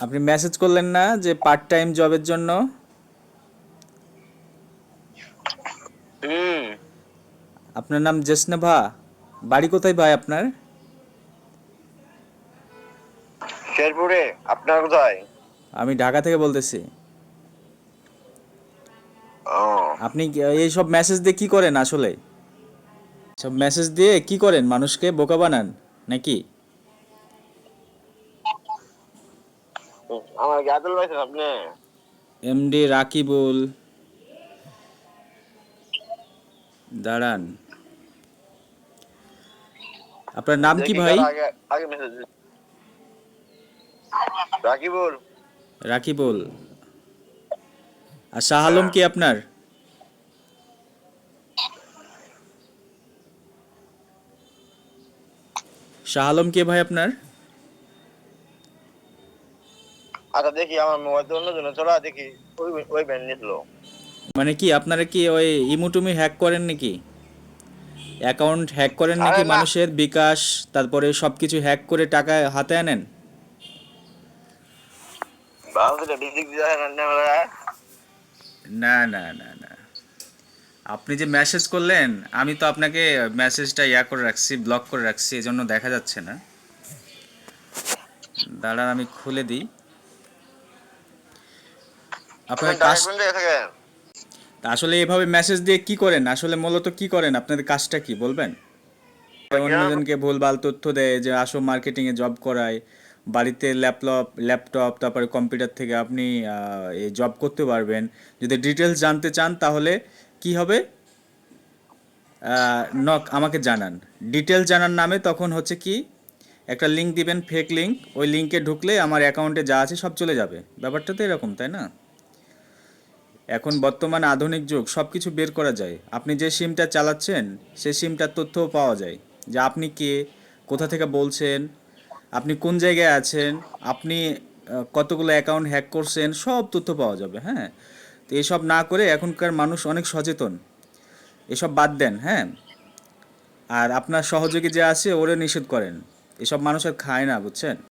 আপনি মেসেজ করলেন না যে পার্ট টাইম জবের জন্য? হুম। আপনার নাম জেসনেভা? বাড়ি কোথায় ভাই আপনার? শেরপুরে। আপনার কোথায়? আমি ঢাকা থেকে বলতেছি। ও, আপনি এইসব মেসেজ দিয়ে কি করেন আসলে? সব মেসেজ দিয়ে কি করেন, মানুষকে বোকা বানান নাকি? আমার কি আদল পাইছেন আপনি? এমডি রাকিবুল, দাঁড়ান, আপনার নাম কি দেখি ভাই? কার আগে আগে মেসেজ রাকিবুল। রাকিবুল। আর শাহ আলম হ্যাঁ। কি আপনার? শাহ আলম কে ভাই আপনার? আচ্ছা দেখি আমার মোবাইল তো অন্য জন্য চলা দেখি। ওই ব্যান্ড নিয়েছিল। মানে কি আপনারা কি ওই ইমুটুমি হ্যাক করেন নাকি? অ্যাকাউন্ট হ্যাক করেন আরে নাকি না, মানুষের, বিকাশ তারপরে সব কিছু হ্যাক করে টাকা হাতে আনেন? বাংলাদেশে ডিজিট দিতে আমরা। না না না না, আপনি যে মেসেজ করলেন, আমি তো আপনাকে মেসেজটা করে রাখছি, ব্লক করে রাখছি, এজন্য দেখা যাচ্ছে না। দাঁড়ান আমি খুলে দিই আপনি আপনার ঢাকা কাজ। কোন জায়গায় থাকেন? আসলে এভাবে মেসেজ দিয়ে কি করেন, আসলে মূলত কি করেন, আপনাদের কাজটা কি বলবেন? গ্রাম। অন্যজনকে ভুলভাল তথ্য দেয় যে আসো মার্কেটিংয়ে জব করায়, বাড়িতে ল্যাপটপ তারপরে কম্পিউটার থেকে আপনি এই জব করতে পারবেন। যদি ডিটেলস জানতে চান তাহলে কি হবে, আমাকে জানান। ডিটেলস জানার নামে তখন হচ্ছে কি, একটা লিঙ্ক দিবেন, ফেক লিঙ্ক, ওই লিঙ্কে ঢুকলে আমার অ্যাকাউন্টে যা আছে সব চলে যাবে। ব্যাপারটা তো এরকম, তাই না? এখন বর্তমান আধুনিক যুগ, সব কিছু বের করা যায়। আপনি যে সিমটা চালাচ্ছেন সেই সিমটার তথ্যও পাওয়া যায়, যে আপনি কে, কোথা থেকে বলছেন, আপনি কোন জায়গায় আছেন, আপনি কতগুলো অ্যাকাউন্ট হ্যাক করছেন, সব তথ্য পাওয়া যাবে। হ্যাঁ, তো এসব না করে এখনকার মানুষ অনেক সচেতন, এসব বাদ দেন। হ্যাঁ, আর আপনার সহযোগী যে আছে ওরে নিষেধ করেন, এসব মানুষ আর খায় না, বুঝছেন?